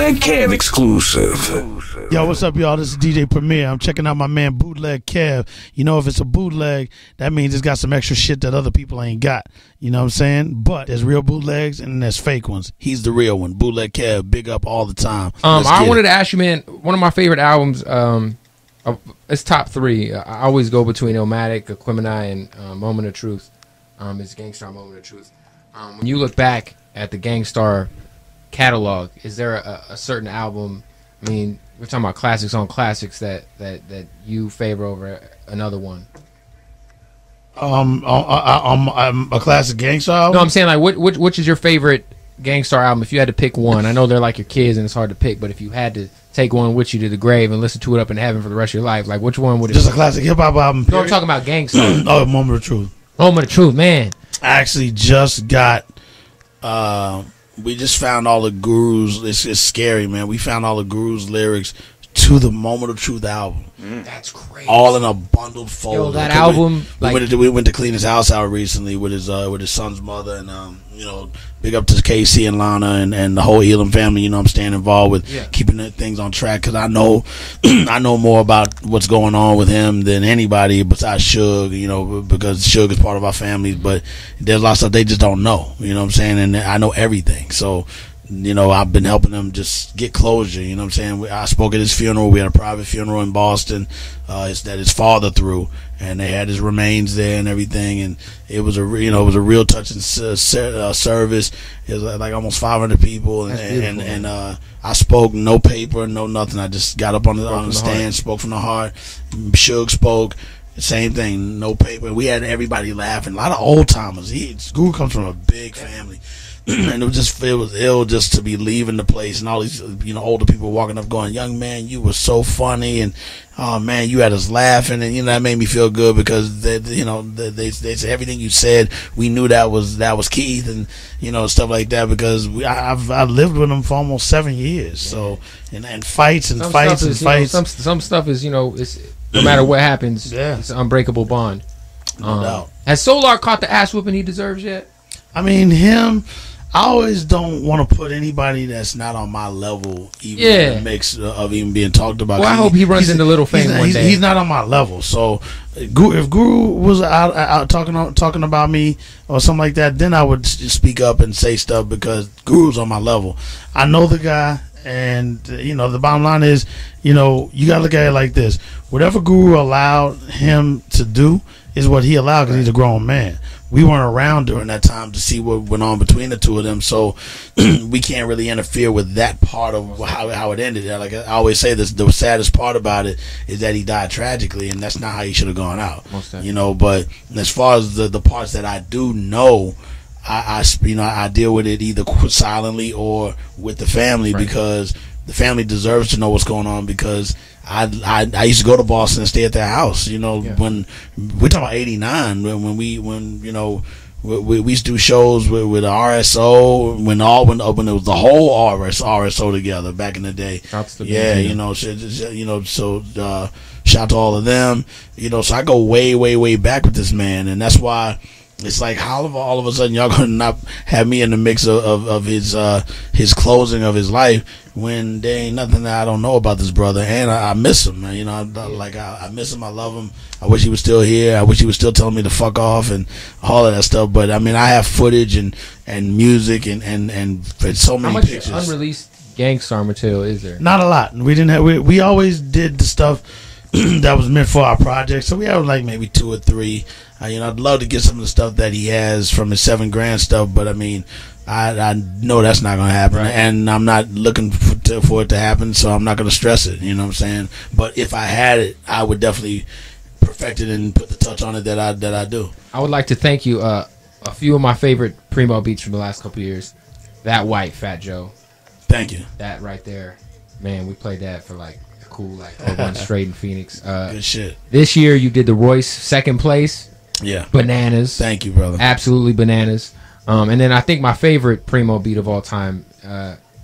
Bootleg Kev exclusive. Yo, what's up, y'all? This is DJ Premier. I'm checking out my man Bootleg Kev. You know, if it's a bootleg, that means it's got some extra shit that other people ain't got. You know what I'm saying? But there's real bootlegs and there's fake ones. He's the real one. Bootleg Kev, big up all the time. I wanted to ask you, man, one of my favorite albums, it's top three. I always go between Illmatic, Aquemini, and Moment of Truth. It's Gangstar Moment of Truth. When you look back at the Gangstar catalog, is there a certain album, I mean, we're talking about classics on classics, that you favor over another one? A classic Gangstar album? No, I'm saying, like, which is your favorite Gangstar album if you had to pick one? I know they're like your kids and it's hard to pick, but if you had to take one with you to the grave and listen to it up in heaven for the rest of your life, like, which one would it be? Just a classic hip-hop album, period. No, I'm talking about Gangstar. Oh, Moment of Truth. Moment of Truth, man. I actually just got... we just found all the Guru's. It's scary, man. We found all the Guru's lyrics to the Moment of Truth album. That's crazy. All in a bundled folder. Yo, that album. We went to clean his house out recently with his son's mother, and big up to Casey and Lana and the whole Elam family. You know, I'm staying involved with keeping the things on track because I know I know more about what's going on with him than anybody besides Suge. You know, because Suge is part of our family, but there's a lot of stuff they just don't know. You know what I'm saying? And I know everything, so. You know, I've been helping him just get closure. You know what I'm saying? I spoke at his funeral. We had a private funeral in Boston that his father threw, and they had his remains there and everything. And it was a real touching service. It was like almost 500 people, and I spoke no paper, no nothing. I just got up on the stand, spoke from the heart. Suge spoke. Same thing, no paper. We had everybody laughing. A lot of old timers. Guru comes from a big family. And it was ill just to be leaving the place and all these older people walking up going, young man, you were so funny, and oh man, you had us laughing, and that made me feel good because they said everything you said, we knew that was Keith, and stuff like that, because I've lived with him for almost 7 years. So and fights and fights and fights. Some stuff is it's no matter what happens, it's an unbreakable bond. No doubt. Has Solar caught the ass whooping he deserves yet? I mean, I always don't want to put anybody that's not on my level even in the mix of even being talked about. Well, I hope he runs into Little Fame one day. He's not on my level. So if Guru was out talking about me or something like that, then I would speak up and say stuff because Guru's on my level. I know the guy, and the bottom line is, you got to look at it like this. Whatever Guru allowed him to do is what he allowed because he's a grown man. We weren't around during that time to see what went on between the two of them, so we can't really interfere with that part of how it ended. Like I always say, the saddest part about it is that he died tragically, and that's not how he should have gone out. But as far as the parts that I do know, I deal with it either silently or with the family, because the family deserves to know what's going on, because I used to go to Boston and stay at their house. When we're talking about '89, when we used to do shows with RSO when it was the whole RSO together back in the day. So shout to all of them. So I go way back with this man, and that's why. It's like, how all of a sudden y'all gonna not have me in the mix of his closing of his life when there ain't nothing that I don't know about this brother, and I miss him, man. I miss him. I love him. I wish he was still here. I wish he was still telling me to fuck off and all of that stuff. But I mean, I have footage and music and so many pictures. How much unreleased Gangstar material is there? Not a lot. We didn't have. We always did the stuff that was meant for our project. So we have like maybe 2 or 3. I'd love to get some of the stuff that he has from his 7 grand stuff, but I mean, I know that's not going to happen, and I'm not looking for it to happen, so I'm not going to stress it. You know what I'm saying? But if I had it, I would definitely perfect it and put the touch on it that I do. I would like to thank you. A few of my favorite Primo beats from the last couple of years. That White, Fat Joe. Thank you. That right there, man. We played that for like a cool 1 straight in Phoenix. Good shit. This year you did the Royce 2nd place. Yeah. Bananas. Thank you, brother. Absolutely bananas. And then I think my favorite Primo beat of all time,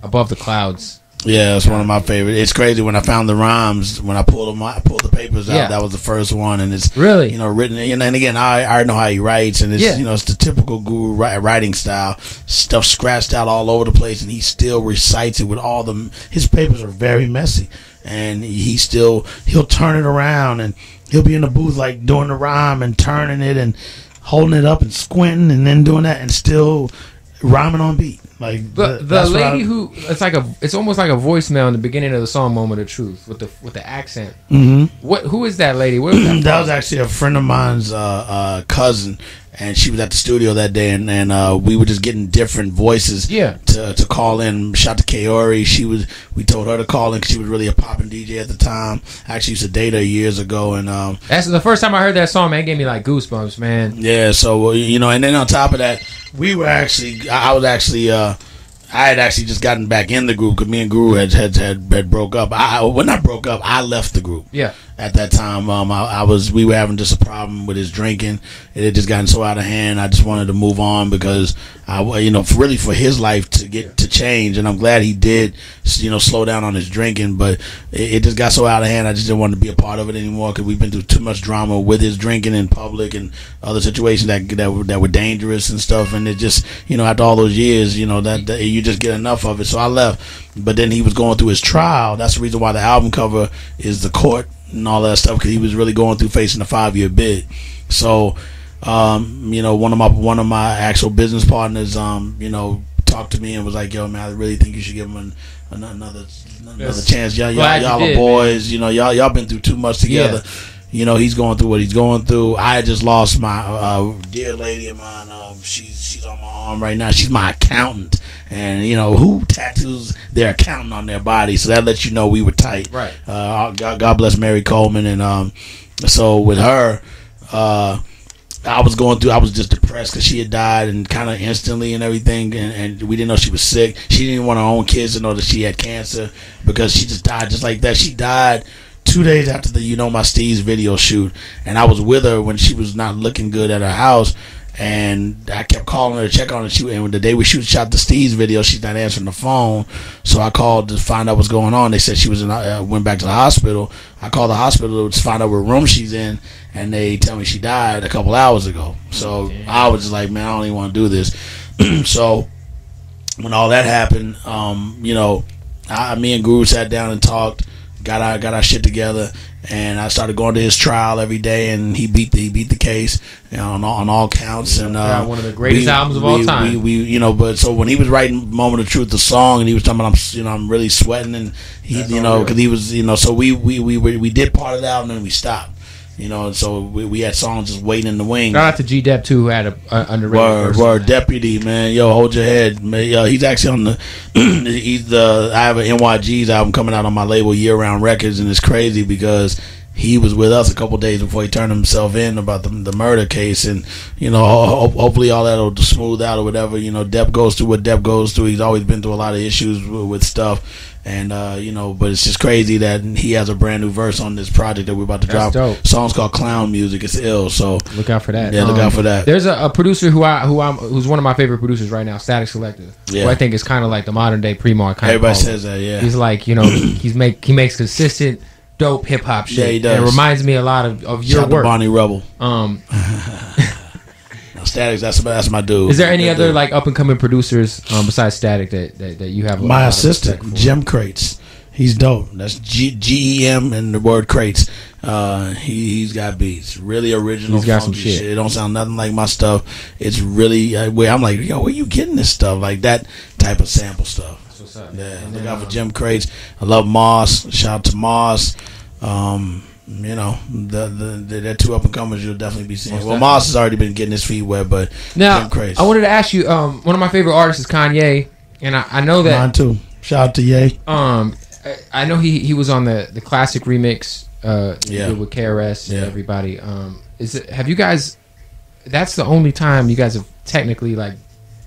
Above the Clouds, Yeah, it's one of my favorite. It's crazy when I found the rhymes. When I pulled the papers out. Yeah. That was the first one, and it's Really, written. And again, I already know how he writes, and it's it's the typical guru writing style. Stuff scratched out all over the place, and he still recites it with all the. His papers are very messy, and he'll turn it around, and he'll be in the booth like doing the rhyme and turning it and holding it up and squinting, and then doing that, and still rhyming on beat. Like the lady who it's almost like a voicemail in the beginning of the song "Moment of Truth" with the accent. Mm-hmm. Who is that lady? Where was that? That was actually a friend of mine's cousin, and she was at the studio that day, and we were just getting different voices. To call in. Shout to Kaori. We told her to call in because she was really a popping DJ at the time. I actually used to date her years ago, and that's the first time I heard that song. Man, it gave me like goosebumps, man. Yeah. So and then on top of that, I had actually just gotten back in the group because me and Guru had broke up. When I broke up, I left the group. Yeah. At that time, we were having just a problem with his drinking. It had just gotten so out of hand. I just wanted to move on because really for his life to change, and I'm glad he did, slow down on his drinking. But it just got so out of hand. I just didn't want to be a part of it anymore because we've been through too much drama with his drinking in public and other situations that were dangerous and stuff. And it just, after all those years, that you just get enough of it. So I left. But then he was going through his trial. That's the reason why the album cover is the court and all that stuff, because he was really going through facing a 5-year bid. So, one of my actual business partners, talked to me and was like, "Yo, man, I really think you should give him another chance. Y'all are boys. Man. Y'all been through too much together. Yeah. He's going through what he's going through. I just lost my dear lady of mine. She's on my arm right now. She's my accountant, and who tattoos their accountant on their body? So that lets you know we were tight. Right. God bless Mary Coleman, and so with her, I was just depressed because she had died and kind of instantly and everything, and we didn't know she was sick. She didn't want her own kids to know that she had cancer because she just died just like that. She died 2 days after the My Steve's video shoot, and I was with her when she was not looking good at her house, and I kept calling her to check on her. And the day we shot the Steve's video, she's not answering the phone, so I called to find out what's going on. They said she was went back to the hospital. I called the hospital to find out what room she's in, and they tell me she died a couple hours ago. So I was just like, man, I don't even want to do this. So when all that happened, me and Guru sat down and talked, got our shit together, and I started going to his trial every day, and he beat the case on all counts. And one of the greatest albums of all time. But so when he was writing "Moment of Truth," the song, and he was talking about I'm really sweating, and he because he was so we did part of the album and we stopped. And so we had songs just waiting in the wing. Shout out to G-Dep too, who had a underrated word Deputy, man. Yo, hold your head, man. Yo, he's actually on the I have an NYG's album coming out on my label Year Round Records, and it's crazy because he was with us a couple days before he turned himself in about the murder case, and hopefully all that'll smooth out or whatever. Depp goes through what Depp goes through. He's always been through a lot of issues with stuff. And but it's just crazy that he has a brand new verse on this project that we're about to drop. Dope. Song's called Clown Music. It's ill, so look out for that. Yeah, look out for that. There's a producer who's one of my favorite producers right now, Static Selector. Yeah. Who I think is kind of like the modern day Primo. Everybody says that. Yeah, he's like he makes consistent dope hip hop shit. Yeah, he does. And it reminds me a lot of your Shout work. To Bonnie Rebel. Static, that's my dude. Is there any other like up and coming producers besides Static that you have? My assistant, Jim Crates. He's dope. That's GEM and the word Crates. He's got beats, really original. He's got some shit. It don't sound nothing like my stuff. It's really where I'm like, yo, where you getting this stuff? Like that type of sample stuff. That's what's up. Yeah, look out for Jim Crates. I love Moss. Shout out to Moss. The two up and comers you'll definitely be seeing. Well, Moss has already been getting his feet wet, but now Jim Crates. I wanted to ask you. One of my favorite artists is Kanye, and I know that. Mine too. Shout out to Ye. I know he was on the classic remix with KRS and everybody. Have you guys? That's the only time you guys have technically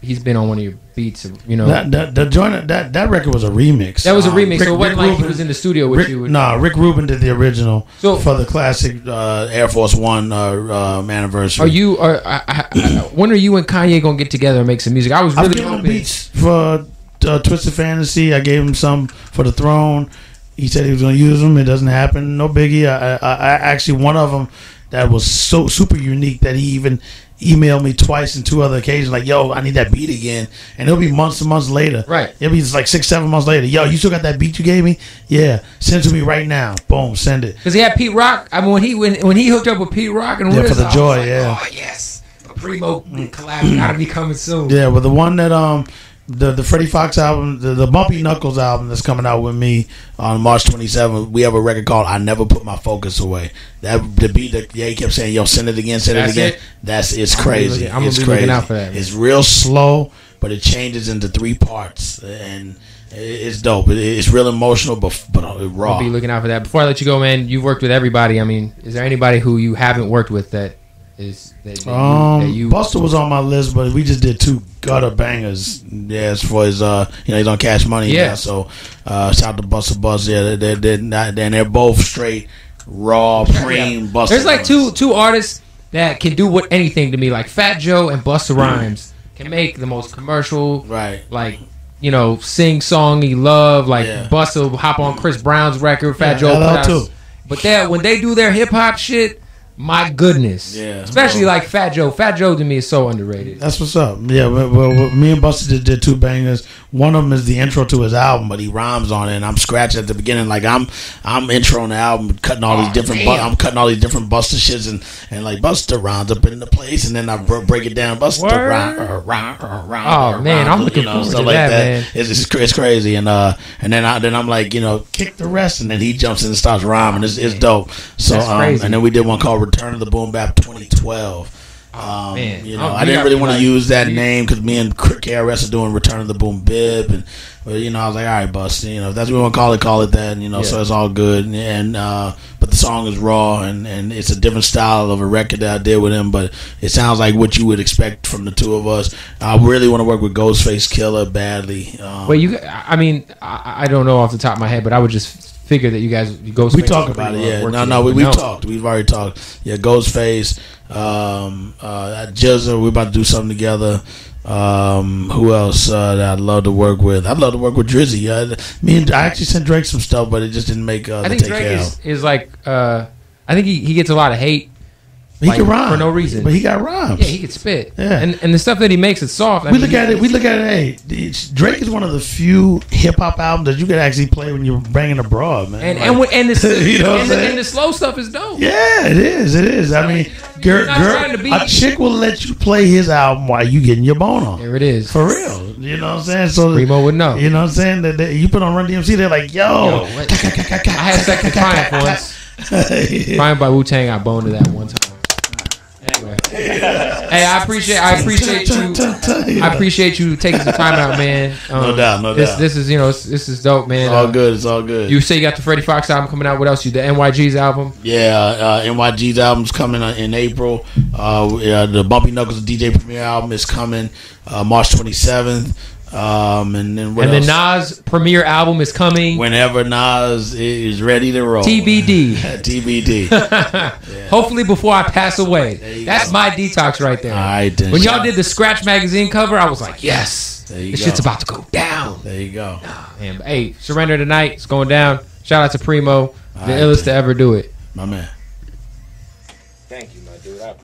he's been on one of your beats. The joint that record was a remix. That was a remix. So it wasn't like he was in the studio with you. Rick Rubin did the original for the classic Air Force One anniversary. When are you and Kanye gonna get together and make some music? I was really hoping beats for Twisted Fantasy. I gave him some for the throne. He said he was going to use them. It doesn't happen. No biggie. I actually, one of them that was so super unique that he even emailed me twice and 2 other occasions like, yo, I need that beat again. And it'll be months and months later. Right. It'll be like 6-7 months later. Yo, you still got that beat you gave me? Yeah. Send it to me right now. Boom. Send it. Because he had Pete Rock. I mean, when he hooked up with Pete Rock and for the joy, like, oh yes, a Primo collab gotta be coming soon. Yeah, but the one that the Freddie Fox album, the Bumpy Knuckles album that's coming out with me on March 27th, we have a record called "I Never Put My Focus Away." That the beat that he kept saying, "Yo, send it again, send it again." It's crazy. I'm gonna be looking out for that. It's real slow, but it changes into 3 parts, and it's dope. It's real emotional, but raw. I'll be looking out for that. Before I let you go, man, you've worked with everybody. I mean, is there anybody who you haven't worked with that you Busta was on my list, but we just did 2 gutter bangers. Yeah, as far as he's on Cash Money. Yeah. Now, so shout out to Busta Buzz. Yeah, they're both straight raw preem Busta. There's like two artists that can do anything to me, like Fat Joe and Busta Rhymes can make the most commercial, right? Like, sing songy love, like Busta will hop on Chris Brown's record, Fat Joe put out too. But when they do their hip hop shit, my goodness. Yeah. Especially like Fat Joe. Fat Joe to me is so underrated. That's what's up. Yeah, well, me and Busta did 2 bangers. One of them is the intro to his album, but he rhymes on it, and I'm scratching at the beginning. Like I'm introing the album, cutting all these different. I'm cutting all these different Busta shits, and like Busta rhymes up in the place, and then I break it down. Busta rhyme. Oh man, I'm looking forward to like that, man. It's crazy, and then I'm like, kick the rest, and then he jumps in and starts rhyming. It's dope. So and then we did one called Return of the Boom Bap 2012. Man. I didn't really want to use that name because me and KRS are doing Return of the Boom Bip, and I was like, all right, Bust, if that's what we want to call it that, so it's all good. And but the song is raw, and it's a different style of a record that I did with him, but it sounds like what you would expect from the 2 of us. I really want to work with Ghostface Killer badly. I don't know off the top of my head, but I would just figure that you guys we talk about it. Yeah, we've talked. We've already talked. Yeah, Ghostface, Jizzle. We're about to do something together. Who else that I'd love to work with? I'd love to work with Drizzy. I actually sent Drake some stuff, but it just didn't make. I think Drake is like. I think he gets a lot of hate. He can rhyme for no reason, but he got rhymes. Yeah, he can spit. Yeah, and the stuff that he makes is soft. We look at it. Hey, Drake is one of the few hip hop albums that you can actually play when you're banging a broad, man. And the slow stuff is dope. Yeah, it is. I mean, a chick will let you play his album while you getting your bone on. There it is, for real. You know what I'm saying? So Primo would know. You know what I'm saying? That you put on Run DMC, they're like, yo. I had Second Triumph once. Triumph by Wu-Tang, I boned to that one time. Anyway. Hey, I appreciate you taking some time out, man. No doubt. This is dope, man. It's all good. You say you got the Freddie Fox album coming out. What else? The NYG's album? Yeah, NYG's album's coming in April. The Bumpy Knuckles DJ Premier album is coming March 27th. And then Nas premiere album is coming whenever Nas is ready to roll. TBD. TBD. Yeah. Hopefully before I pass away. That's my detox right there. All right, then. When y'all did the Scratch magazine cover, I was like, yes, this shit's about to go down. There you go. Man, but, hey, Surrender Tonight. It's going down. Shout out to Primo, the illest to ever do it. My man. Thank you, my dude.